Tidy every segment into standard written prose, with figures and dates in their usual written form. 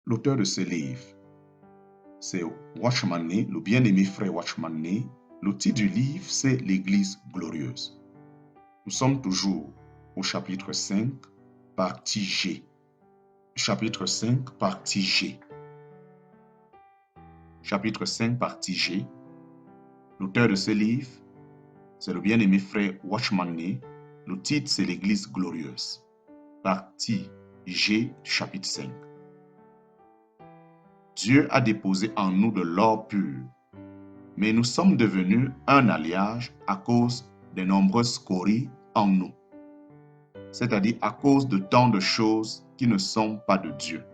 L'auteur de ce livre, c'est Watchman Nee, le bien-aimé frère Watchman Nee. Le titre du livre, c'est l'Église glorieuse. Nous sommes toujours au chapitre 5, partie G. Chapitre 5, partie G. Chapitre 5, partie G. L'auteur de ce livre, c'est le bien-aimé frère Watchman Nee. Le titre, c'est l'Église glorieuse. Partie G, chapitre 5. Dieu a déposé en nous de l'or pur, mais nous sommes devenus un alliage à cause des nombreuses scories en nous, c'est-à-dire à cause de tant de choses qui ne sont pas de Dieu.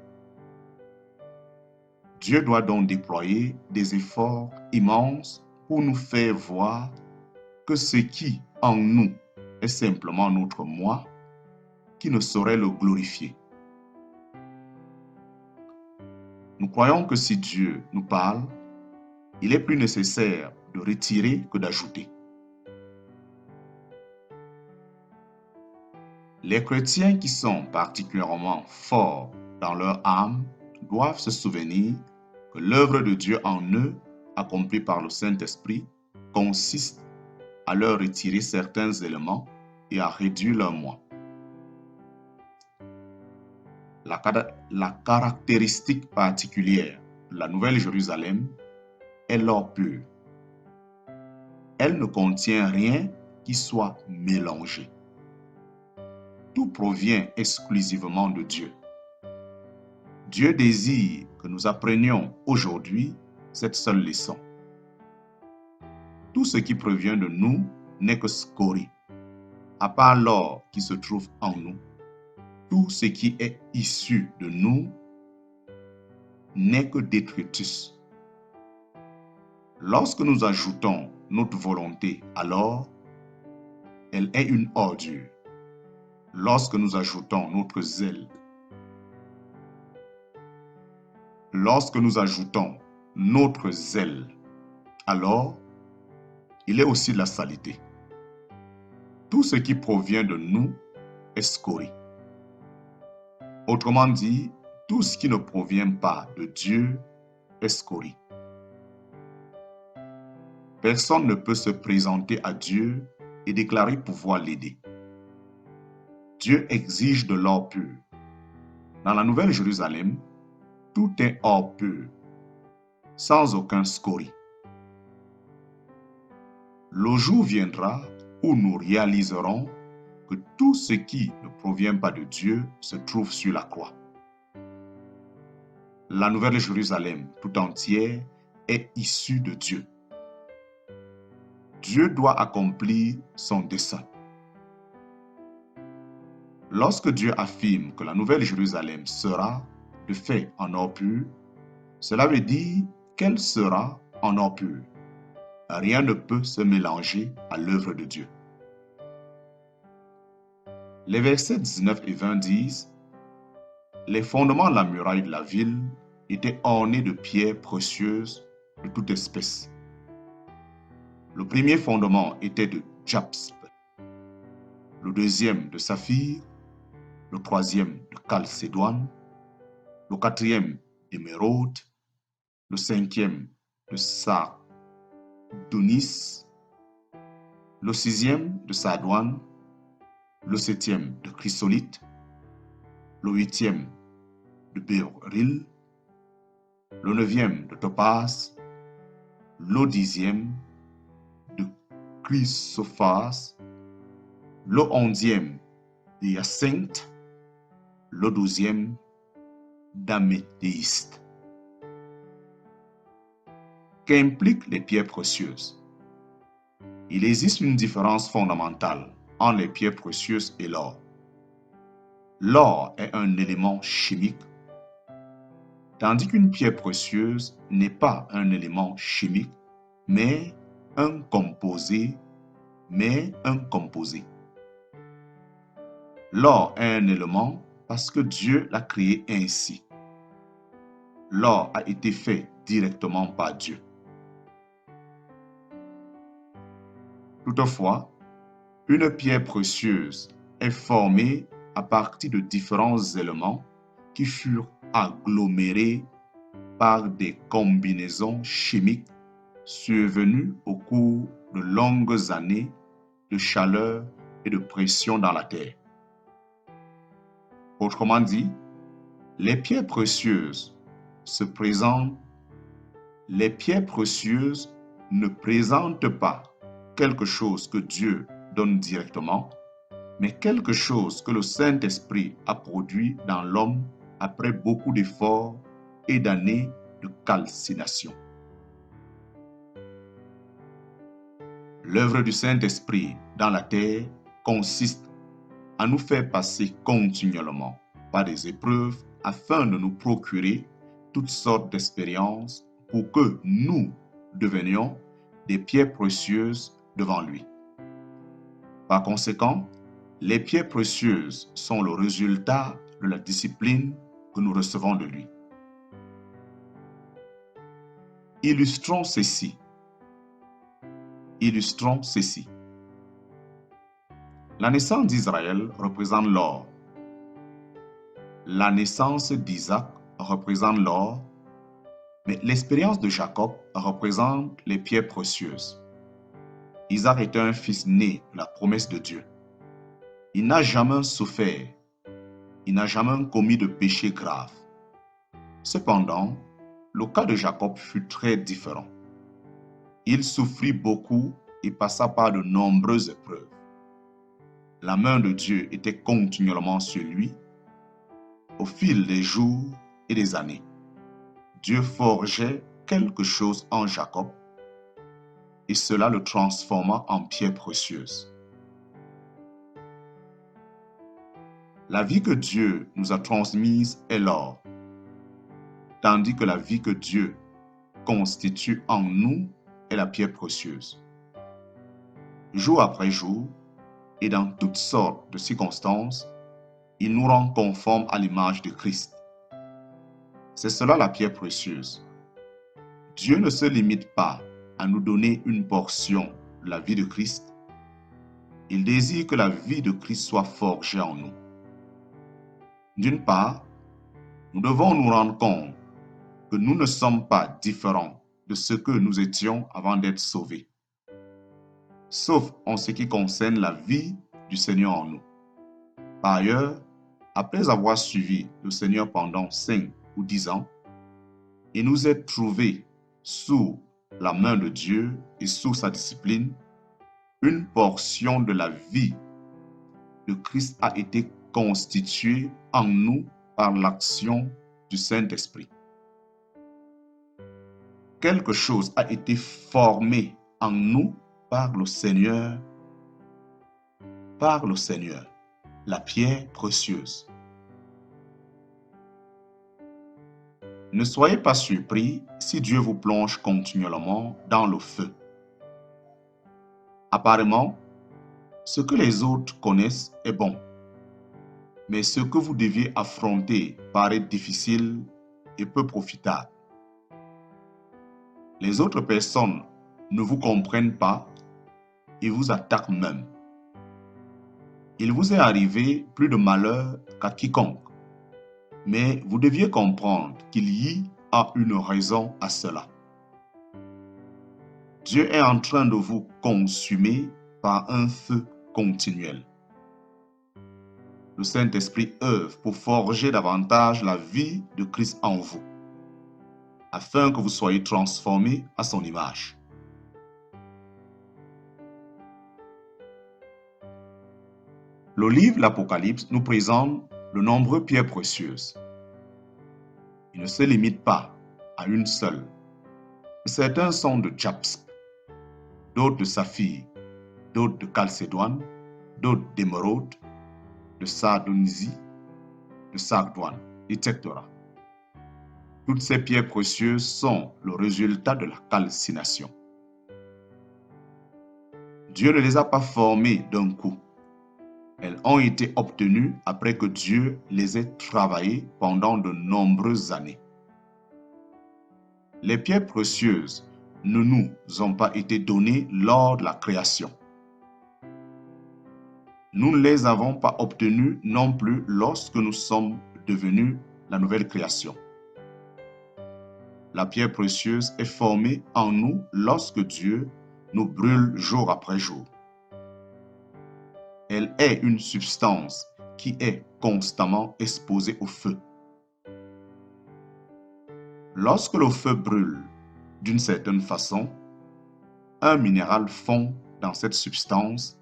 Dieu doit donc déployer des efforts immenses pour nous faire voir que ce qui en nous est simplement notre moi qui ne saurait le glorifier. Nous croyons que si Dieu nous parle, il est plus nécessaire de retirer que d'ajouter. Les chrétiens qui sont particulièrement forts dans leur âme doivent se souvenir que l'œuvre de Dieu en eux, accomplie par le Saint-Esprit, consiste à leur retirer certains éléments et à réduire leur moi. La caractéristique particulière de la Nouvelle Jérusalem est l'or pur. Elle ne contient rien qui soit mélangé. Tout provient exclusivement de Dieu. Dieu désire que nous apprenions aujourd'hui cette seule leçon. Tout ce qui provient de nous n'est que scorie. À part l'or qui se trouve en nous, tout ce qui est issu de nous n'est que détritus. Lorsque nous ajoutons notre volonté à l'or, elle est une ordure. Lorsque nous ajoutons notre zèle, alors il est aussi de la saleté. Tout ce qui provient de nous est scorie. Autrement dit, tout ce qui ne provient pas de Dieu est scorie. Personne ne peut se présenter à Dieu et déclarer pouvoir l'aider. Dieu exige de l'or pur. Dans la Nouvelle Jérusalem, tout est or pur, sans aucun scorie. Le jour viendra où nous réaliserons que tout ce qui ne provient pas de Dieu se trouve sur la croix. La Nouvelle Jérusalem tout entière est issue de Dieu. Dieu doit accomplir son dessein. Lorsque Dieu affirme que la Nouvelle Jérusalem sera de fait en or pur, cela veut dire qu'elle sera en or pur. Rien ne peut se mélanger à l'œuvre de Dieu. Les versets 19 et 20 disent: les fondements de la muraille de la ville étaient ornés de pierres précieuses de toute espèce. Le premier fondement était de jaspe, le deuxième de saphir, le troisième de chalcédoine, le quatrième d'émeraude, le cinquième de sardonis, le sixième de sardoine, le septième de chrysolite, le huitième de béryl, le neuvième de topaz, le dixième de chrysoprase, le onzième de hyacinthe, le douzième d'améthyste. Qu'impliquent les pierres précieuses? Il existe une différence fondamentale entre les pierres précieuses et l'or. L'or est un élément chimique, tandis qu'une pierre précieuse n'est pas un élément chimique, mais un composé. L'or est un élément parce que Dieu l'a créé ainsi. L'or a été fait directement par Dieu. Toutefois, une pierre précieuse est formée à partir de différents éléments qui furent agglomérés par des combinaisons chimiques survenues au cours de longues années de chaleur et de pression dans la terre. Autrement dit, les pierres précieuses ne présentent pas quelque chose que Dieu donne directement, mais quelque chose que le Saint-Esprit a produit dans l'homme après beaucoup d'efforts et d'années de calcination. L'œuvre du Saint-Esprit dans la terre consiste à nous faire passer continuellement par des épreuves afin de nous procurer toutes sortes d'expériences pour que nous devenions des pierres précieuses devant lui. Par conséquent, les pierres précieuses sont le résultat de la discipline que nous recevons de lui. Illustrons ceci. La naissance d'Israël représente l'or. La naissance d'Isaac représente l'or, mais l'expérience de Jacob représente les pierres précieuses. Isaac était un fils né de la promesse de Dieu. Il n'a jamais souffert, il n'a jamais commis de péché grave. Cependant, le cas de Jacob fut très différent. Il souffrit beaucoup et passa par de nombreuses épreuves. La main de Dieu était continuellement sur lui au fil des jours et des années. Dieu forgeait quelque chose en Jacob et cela le transforma en pierre précieuse. La vie que Dieu nous a transmise est l'or, tandis que la vie que Dieu constitue en nous est la pierre précieuse. Jour après jour, et dans toutes sortes de circonstances, il nous rend conformes à l'image de Christ. C'est cela la pierre précieuse. Dieu ne se limite pas à nous donner une portion de la vie de Christ. Il désire que la vie de Christ soit forgée en nous. D'une part, nous devons nous rendre compte que nous ne sommes pas différents de ce que nous étions avant d'être sauvés, sauf en ce qui concerne la vie du Seigneur en nous. Par ailleurs, après avoir suivi le Seigneur pendant 5 ou 10 ans, il nous est trouvé sous la main de Dieu et sous sa discipline, une portion de la vie de Christ a été constituée en nous par l'action du Saint-Esprit. Quelque chose a été formé en nous par le Seigneur, la pierre précieuse. Ne soyez pas surpris si Dieu vous plonge continuellement dans le feu. Apparemment, ce que les autres connaissent est bon, mais ce que vous deviez affronter paraît difficile et peu profitable. Les autres personnes ne vous comprennent pas et vous attaquent même. Il vous est arrivé plus de malheur qu'à quiconque, mais vous deviez comprendre qu'il y a une raison à cela. Dieu est en train de vous consumer par un feu continuel. Le Saint-Esprit œuvre pour forger davantage la vie de Christ en vous, afin que vous soyez transformés à son image. Le livre l'Apocalypse nous présente de nombreuses pierres précieuses. Il ne se limite pas à une seule. Certains sont de jaspe, d'autres de saphir, d'autres de chalcédoine, d'autres d'émeraude, de sardonysie, de sardoine, etc. Toutes ces pierres précieuses sont le résultat de la calcination. Dieu ne les a pas formées d'un coup. Elles ont été obtenues après que Dieu les ait travaillées pendant de nombreuses années. Les pierres précieuses ne nous ont pas été données lors de la création. Nous ne les avons pas obtenues non plus lorsque nous sommes devenus la nouvelle création. La pierre précieuse est formée en nous lorsque Dieu nous brûle jour après jour. Elle est une substance qui est constamment exposée au feu. Lorsque le feu brûle d'une certaine façon, un minéral fond dans cette substance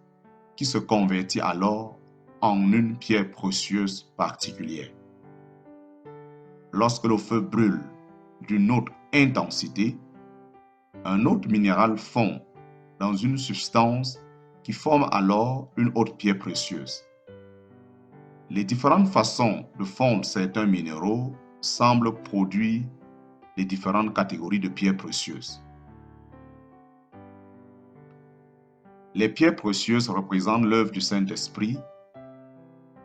qui se convertit alors en une pierre précieuse particulière. Lorsque le feu brûle d'une autre intensité, un autre minéral fond dans une substance qui forme alors une autre pierre précieuse. Les différentes façons de fondre certains minéraux semblent produire les différentes catégories de pierres précieuses. Les pierres précieuses représentent l'œuvre du Saint-Esprit.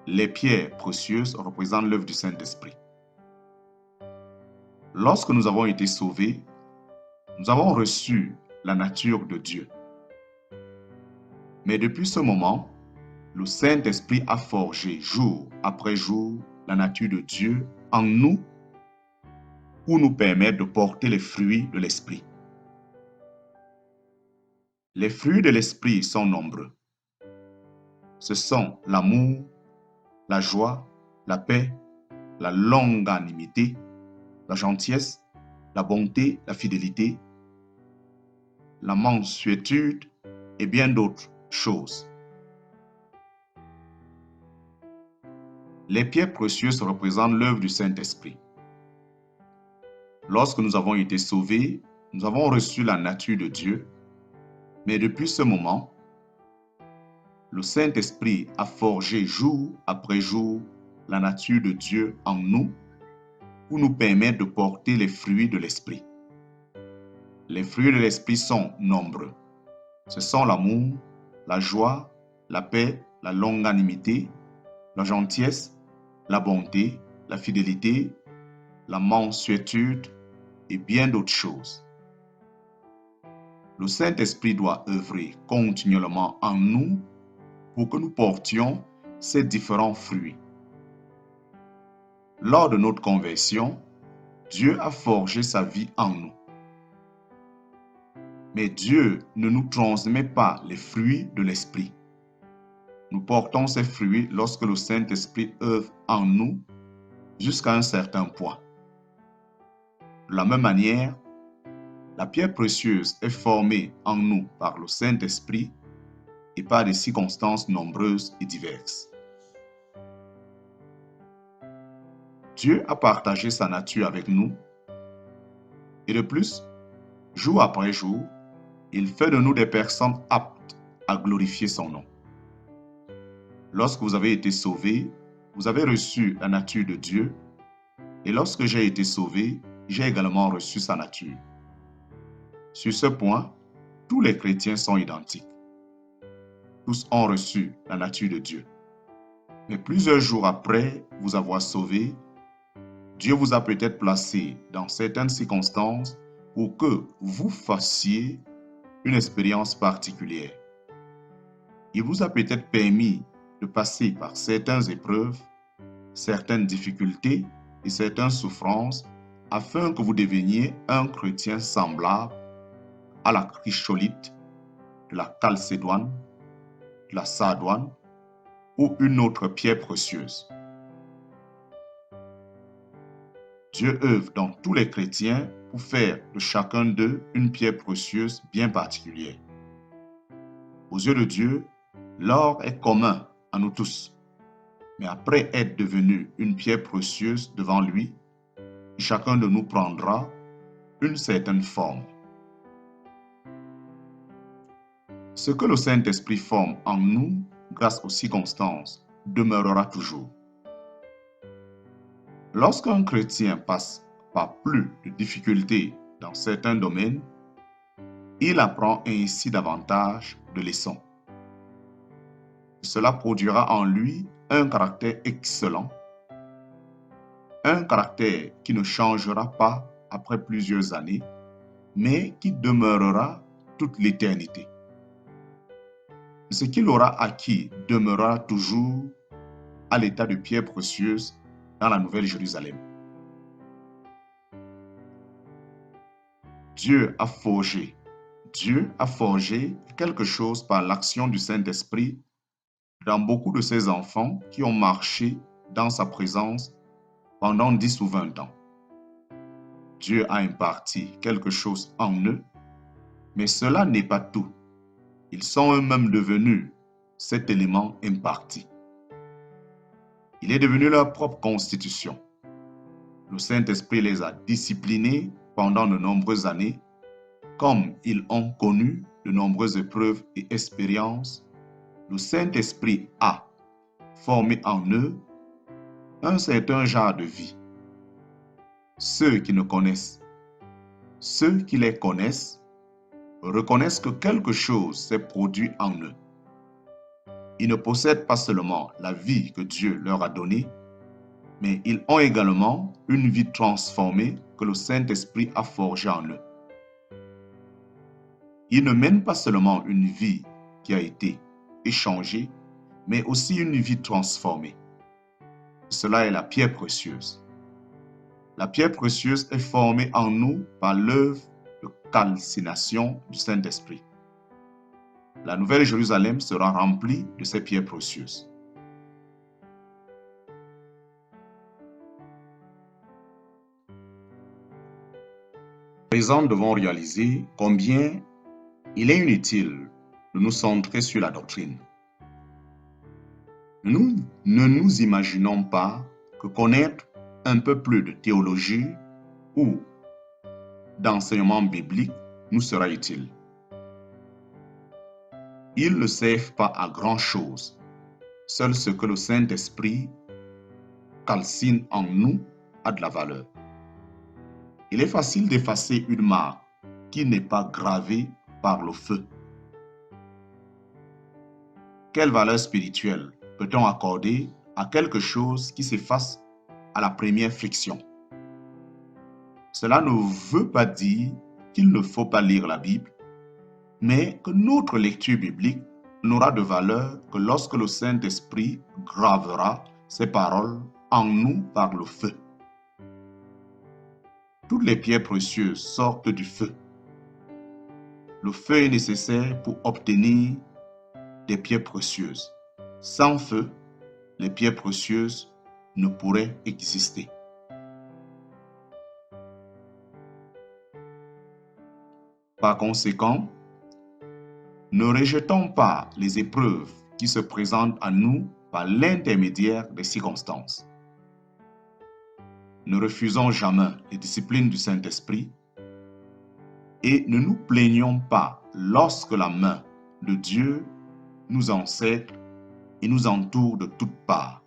Les pierres précieuses représentent l'œuvre du Saint-Esprit. Lorsque nous avons été sauvés, nous avons reçu la nature de Dieu. Mais depuis ce moment, le Saint-Esprit a forgé jour après jour la nature de Dieu en nous pour nous permettre de porter les fruits de l'Esprit. Les fruits de l'Esprit sont nombreux. Ce sont l'amour, la joie, la paix, la longanimité, la gentillesse, la bonté, la fidélité, la mansuétude et bien d'autres choses. Les pierres précieuses représentent l'œuvre du Saint-Esprit. Lorsque nous avons été sauvés, nous avons reçu la nature de Dieu, mais depuis ce moment, le Saint-Esprit a forgé jour après jour la nature de Dieu en nous pour nous permettre de porter les fruits de l'Esprit. Les fruits de l'Esprit sont nombreux. Ce sont l'amour, la joie, la paix, la longanimité, la gentillesse, la bonté, la fidélité, la mansuétude et bien d'autres choses. Le Saint-Esprit doit œuvrer continuellement en nous pour que nous portions ces différents fruits. Lors de notre conversion, Dieu a forgé sa vie en nous. Mais Dieu ne nous transmet pas les fruits de l'Esprit. Nous portons ces fruits lorsque le Saint-Esprit œuvre en nous jusqu'à un certain point. De la même manière, la pierre précieuse est formée en nous par le Saint-Esprit et par des circonstances nombreuses et diverses. Dieu a partagé sa nature avec nous et de plus, jour après jour, il fait de nous des personnes aptes à glorifier son nom. Lorsque vous avez été sauvés, vous avez reçu la nature de Dieu et lorsque j'ai été sauvé, j'ai également reçu sa nature. Sur ce point, tous les chrétiens sont identiques. Tous ont reçu la nature de Dieu. Mais plusieurs jours après vous avoir sauvé, Dieu vous a peut-être placé dans certaines circonstances pour que vous fassiez une expérience particulière. Il vous a peut-être permis de passer par certaines épreuves, certaines difficultés et certaines souffrances afin que vous deveniez un chrétien semblable à la chryssolite, de la chalcédoine, de la sardoine ou une autre pierre précieuse. Dieu œuvre dans tous les chrétiens pour faire de chacun d'eux une pierre précieuse bien particulière. Aux yeux de Dieu, l'or est commun à nous tous, mais après être devenu une pierre précieuse devant lui, chacun de nous prendra une certaine forme. Ce que le Saint-Esprit forme en nous, grâce aux circonstances, demeurera toujours. Lorsqu'un chrétien passe par plus de difficultés dans certains domaines, il apprend ainsi davantage de leçons. Cela produira en lui un caractère excellent, un caractère qui ne changera pas après plusieurs années, mais qui demeurera toute l'éternité. Ce qu'il aura acquis demeurera toujours à l'état de pierre précieuse dans la Nouvelle Jérusalem. Dieu a forgé. Dieu a forgé quelque chose par l'action du Saint-Esprit dans beaucoup de ses enfants qui ont marché dans sa présence pendant 10 ou 20 ans. Dieu a imparti quelque chose en eux, mais cela n'est pas tout. Ils sont eux-mêmes devenus cet élément imparti. Il est devenu leur propre constitution. Le Saint-Esprit les a disciplinés pendant de nombreuses années, comme ils ont connu de nombreuses épreuves et expériences. Le Saint-Esprit a formé en eux un certain genre de vie. Ceux qui les connaissent, reconnaissent que quelque chose s'est produit en eux. Ils ne possèdent pas seulement la vie que Dieu leur a donnée, mais ils ont également une vie transformée que le Saint-Esprit a forgée en eux. Ils ne mènent pas seulement une vie qui a été échangée, mais aussi une vie transformée. Cela est la pierre précieuse. La pierre précieuse est formée en nous par l'œuvre de calcination du Saint-Esprit. La Nouvelle Jérusalem sera remplie de ces pierres précieuses. À présent, nous devons réaliser combien il est inutile de nous centrer sur la doctrine. Nous ne nous imaginons pas que connaître un peu plus de théologie ou d'enseignement biblique nous sera utile. Ils ne servent pas à grand-chose. Seul ce que le Saint-Esprit calcine en nous a de la valeur. Il est facile d'effacer une marque qui n'est pas gravée par le feu. Quelle valeur spirituelle peut-on accorder à quelque chose qui s'efface à la première friction? Cela ne veut pas dire qu'il ne faut pas lire la Bible, mais que notre lecture biblique n'aura de valeur que lorsque le Saint-Esprit gravera ces paroles en nous par le feu. Toutes les pierres précieuses sortent du feu. Le feu est nécessaire pour obtenir des pierres précieuses. Sans feu, les pierres précieuses ne pourraient exister. Par conséquent, ne rejetons pas les épreuves qui se présentent à nous par l'intermédiaire des circonstances. Ne refusons jamais les disciplines du Saint-Esprit et ne nous plaignons pas lorsque la main de Dieu nous encercle et nous entoure de toutes parts.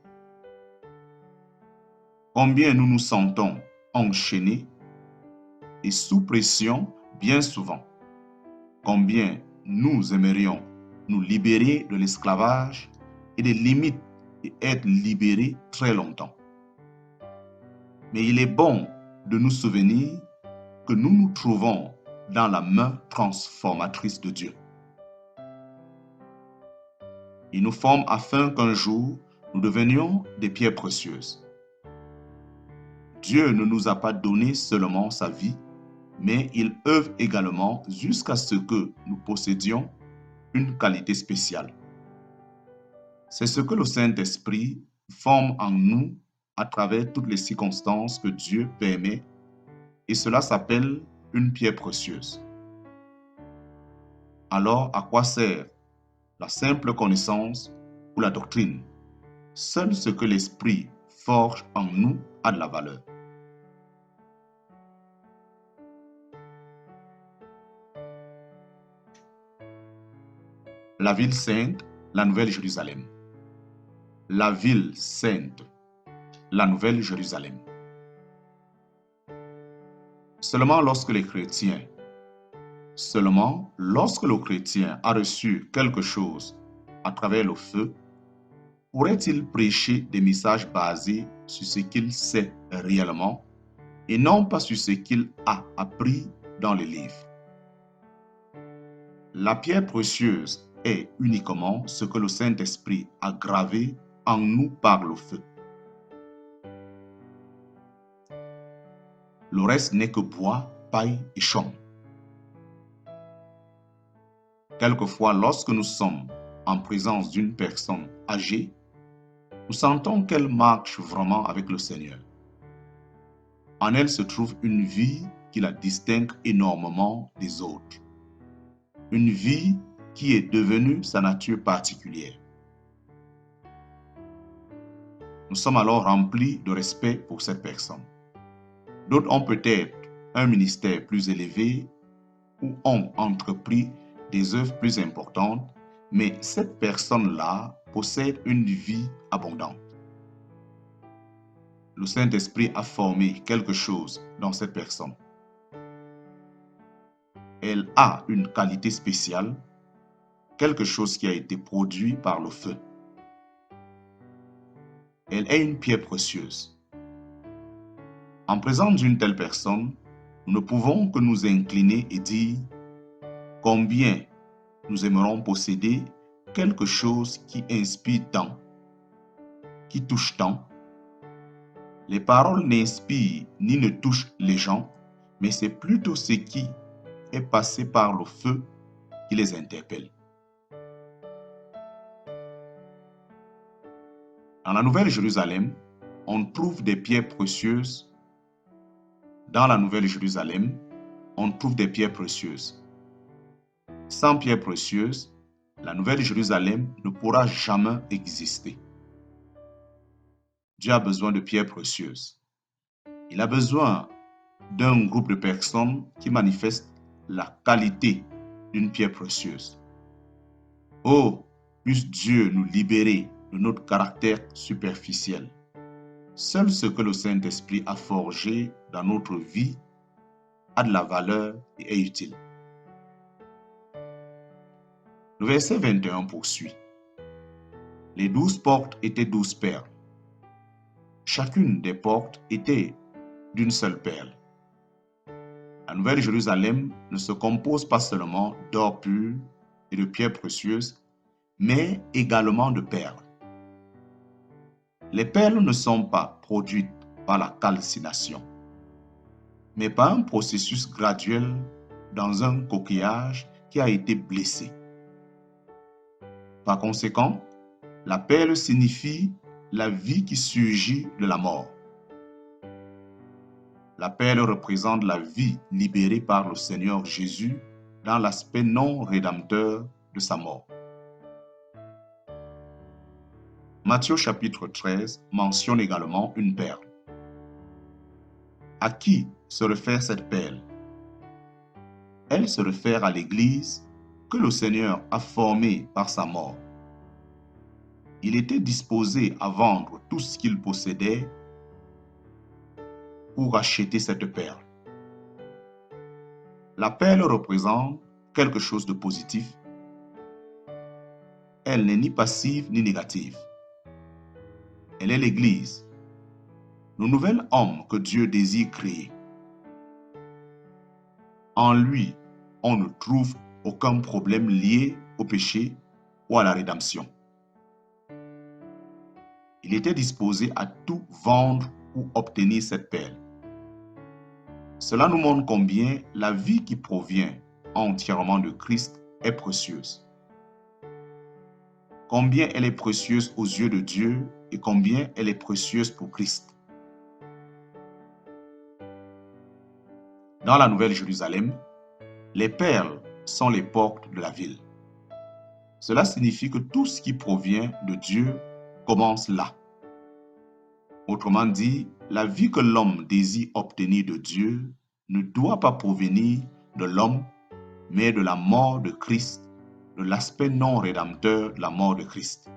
Combien nous nous sentons enchaînés et sous pression bien souvent. Combien nous aimerions nous libérer de l'esclavage et des limites et être libérés très longtemps. Mais il est bon de nous souvenir que nous nous trouvons dans la main transformatrice de Dieu. Il nous forme afin qu'un jour, nous devenions des pierres précieuses. Dieu ne nous a pas donné seulement sa vie, mais il œuvre également jusqu'à ce que nous possédions une qualité spéciale. C'est ce que le Saint-Esprit forme en nous à travers toutes les circonstances que Dieu permet, et cela s'appelle une pierre précieuse. Alors, à quoi sert la simple connaissance ou la doctrine? Seul ce que l'Esprit forge en nous a de la valeur. La ville sainte, la Nouvelle Jérusalem. La ville sainte, la Nouvelle Jérusalem. Seulement lorsque le chrétien a reçu quelque chose à travers le feu, pourrait-il prêcher des messages basés sur ce qu'il sait réellement et non pas sur ce qu'il a appris dans les livres. La pierre précieuse est uniquement ce que le Saint-Esprit a gravé en nous par le feu. Le reste n'est que bois, paille et chaume. Quelquefois, lorsque nous sommes en présence d'une personne âgée, nous sentons qu'elle marche vraiment avec le Seigneur. En elle se trouve une vie qui la distingue énormément des autres. Une vie qui est devenue sa nature particulière. Nous sommes alors remplis de respect pour cette personne. D'autres ont peut-être un ministère plus élevé ou ont entrepris des œuvres plus importantes, mais cette personne-là possède une vie abondante. Le Saint-Esprit a formé quelque chose dans cette personne. Elle a une qualité spéciale, quelque chose qui a été produit par le feu. Elle est une pierre précieuse. En présence d'une telle personne, nous ne pouvons que nous incliner et dire combien nous aimerons posséder quelque chose qui inspire tant, qui touche tant. Les paroles n'inspirent ni ne touchent les gens, mais c'est plutôt ce qui est passé par le feu qui les interpelle. Dans la Nouvelle Jérusalem, on trouve des pierres précieuses. Dans la Nouvelle Jérusalem, on trouve des pierres précieuses. Sans pierres précieuses, la Nouvelle Jérusalem ne pourra jamais exister. Dieu a besoin de pierres précieuses. Il a besoin d'un groupe de personnes qui manifestent la qualité d'une pierre précieuse. Oh, puisse Dieu nous libérer de notre caractère superficiel. Seul ce que le Saint-Esprit a forgé dans notre vie a de la valeur et est utile. Le verset 21 poursuit. Les 12 portes étaient 12 perles. Chacune des portes était d'une seule perle. La Nouvelle Jérusalem ne se compose pas seulement d'or pur et de pierres précieuses, mais également de perles. Les perles ne sont pas produites par la calcination, mais par un processus graduel dans un coquillage qui a été blessé. Par conséquent, la perle signifie la vie qui surgit de la mort. La perle représente la vie libérée par le Seigneur Jésus dans l'aspect non rédempteur de sa mort. Matthieu chapitre 13 mentionne également une perle. À qui se réfère cette perle? Elle se réfère à l'Église que le Seigneur a formée par sa mort. Il était disposé à vendre tout ce qu'il possédait pour acheter cette perle. La perle représente quelque chose de positif. Elle n'est ni passive ni négative. Elle est l'Église, le nouvel homme que Dieu désire créer. En lui, on ne trouve aucun problème lié au péché ou à la rédemption. Il était disposé à tout vendre pour obtenir cette perle. Cela nous montre combien la vie qui provient entièrement de Christ est précieuse. Combien elle est précieuse aux yeux de Dieu et combien elle est précieuse pour Christ. Dans la Nouvelle Jérusalem, les perles sont les portes de la ville. Cela signifie que tout ce qui provient de Dieu commence là. Autrement dit, la vie que l'homme désire obtenir de Dieu ne doit pas provenir de l'homme, mais de la mort de Christ, de l'aspect non rédempteur de la mort de Christ.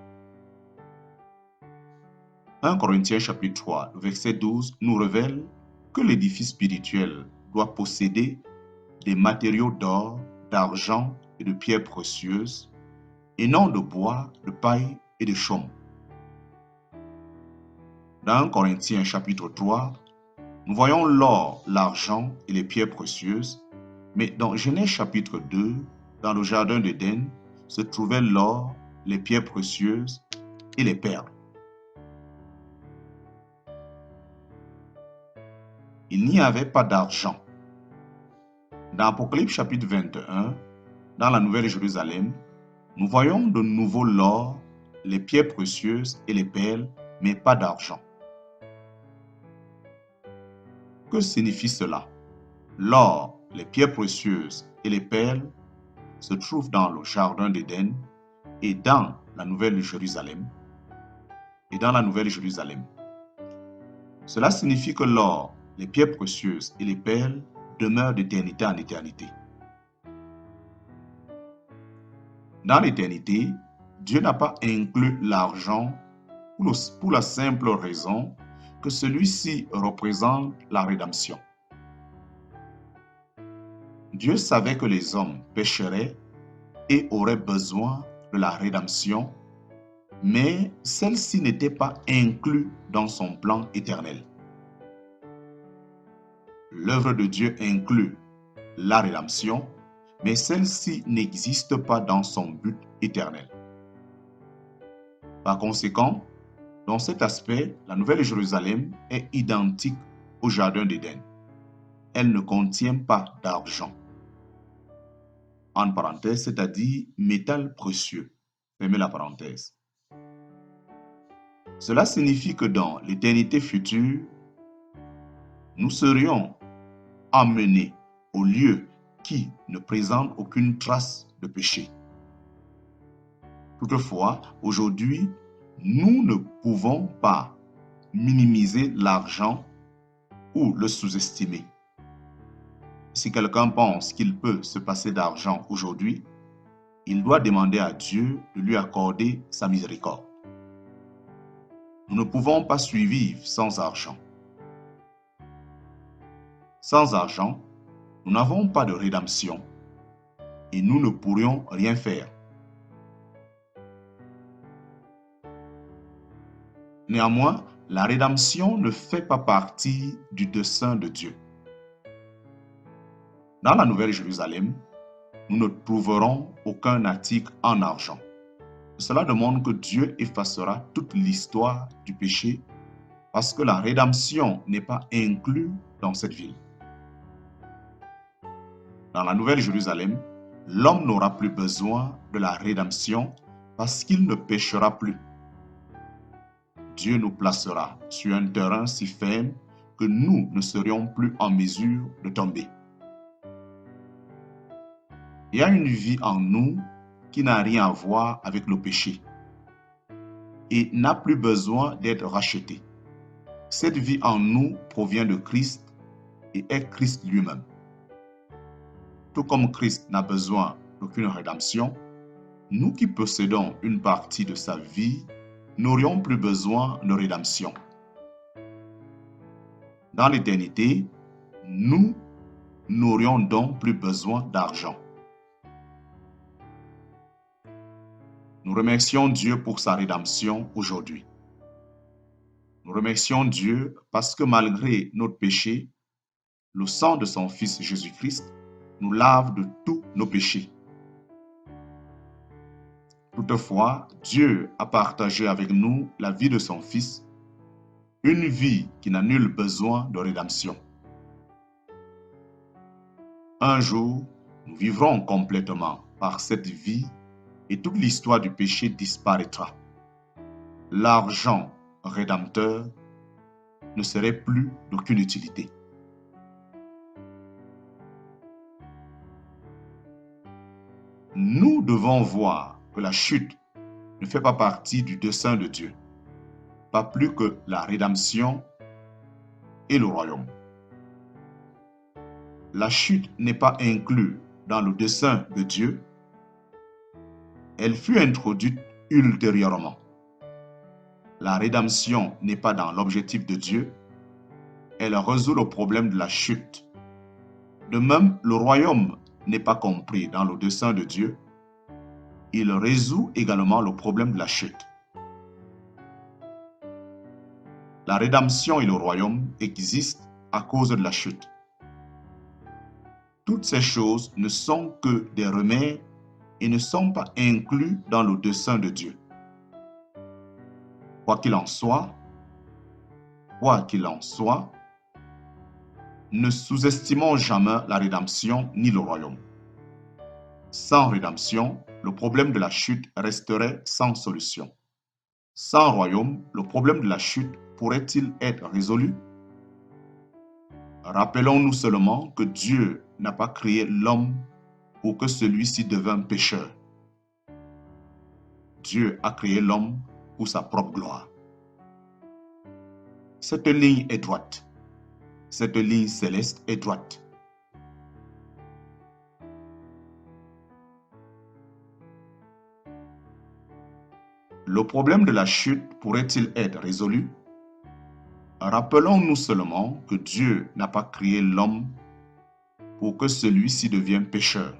1 Corinthiens chapitre 3, verset 12 nous révèle que l'édifice spirituel doit posséder des matériaux d'or, d'argent et de pierres précieuses, et non de bois, de paille et de chaume. Dans 1 Corinthiens chapitre 3, nous voyons l'or, l'argent et les pierres précieuses, mais dans Genèse chapitre 2, dans le jardin d'Éden, se trouvaient l'or, les pierres précieuses et les perles. Il n'y avait pas d'argent. Dans Apocalypse chapitre 21, dans la Nouvelle Jérusalem, nous voyons de nouveau l'or, les pierres précieuses et les perles, mais pas d'argent. Que signifie cela? L'or, les pierres précieuses et les perles se trouvent dans le jardin d'Éden et dans la Nouvelle Jérusalem. Cela signifie que l'or, les pierres précieuses et les perles demeurent d'éternité en éternité. Dans l'éternité, Dieu n'a pas inclus l'argent pour la simple raison que celui-ci représente la rédemption. Dieu savait que les hommes pécheraient et auraient besoin de la rédemption, mais celle-ci n'était pas inclue dans son plan éternel. L'œuvre de Dieu inclut la rédemption, mais celle-ci n'existe pas dans son but éternel. Par conséquent, dans cet aspect, la Nouvelle Jérusalem est identique au Jardin d'Éden. Elle ne contient pas d'argent. En parenthèse, c'est-à-dire métal précieux. Fermez la parenthèse. Cela signifie que dans l'éternité future, nous serions emmenés au lieu qui ne présente aucune trace de péché. Toutefois, aujourd'hui, nous ne pouvons pas minimiser l'argent ou le sous-estimer. Si quelqu'un pense qu'il peut se passer d'argent aujourd'hui, il doit demander à Dieu de lui accorder sa miséricorde. Nous ne pouvons pas survivre sans argent. Sans argent, nous n'avons pas de rédemption et nous ne pourrions rien faire. Néanmoins, la rédemption ne fait pas partie du dessein de Dieu. Dans la Nouvelle Jérusalem, nous ne trouverons aucun article en argent. Cela demande que Dieu effacera toute l'histoire du péché parce que la rédemption n'est pas inclue dans cette ville. Dans la Nouvelle Jérusalem, l'homme n'aura plus besoin de la rédemption parce qu'il ne péchera plus. Dieu nous placera sur un terrain si ferme que nous ne serions plus en mesure de tomber. Il y a une vie en nous qui n'a rien à voir avec le péché et n'a plus besoin d'être rachetée. Cette vie en nous provient de Christ et est Christ lui-même. Tout comme Christ n'a besoin d'aucune rédemption, nous qui possédons une partie de sa vie n'aurions plus besoin de rédemption. Dans l'éternité, nous n'aurions donc plus besoin d'argent. Nous remercions Dieu pour sa rédemption aujourd'hui. Nous remercions Dieu parce que malgré notre péché, le sang de son Fils Jésus-Christ nous lave de tous nos péchés. Toutefois, Dieu a partagé avec nous la vie de son Fils, une vie qui n'a nul besoin de rédemption. Un jour, nous vivrons complètement par cette vie et toute l'histoire du péché disparaîtra. L'argent rédempteur ne serait plus d'aucune utilité. Nous devons voir que la chute ne fait pas partie du dessein de Dieu, pas plus que la rédemption et le royaume. La chute n'est pas inclue dans le dessein de Dieu. Elle fut introduite ultérieurement. La rédemption n'est pas dans l'objectif de Dieu. Elle résout le problème de la chute. De même, le royaume n'est pas compris dans le dessein de Dieu. Il résout également le problème de la chute. La rédemption et le royaume existent à cause de la chute. Toutes ces choses ne sont que des remèdes et ne sont pas inclus dans le dessein de Dieu. Quoi qu'il en soit, ne sous-estimons jamais la rédemption ni le royaume. Sans rédemption, le problème de la chute resterait sans solution. Sans royaume, le problème de la chute pourrait-il être résolu? Rappelons-nous seulement que Dieu n'a pas créé l'homme pour que celui-ci devienne pécheur. Dieu a créé l'homme pour sa propre gloire. Cette ligne est droite. Cette ligne céleste est droite. Le problème de la chute pourrait-il être résolu? Rappelons-nous seulement que Dieu n'a pas créé l'homme pour que celui-ci devienne pécheur.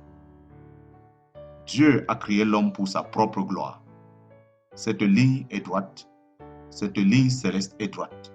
Dieu a créé l'homme pour sa propre gloire. Cette ligne est droite. Cette ligne céleste est droite.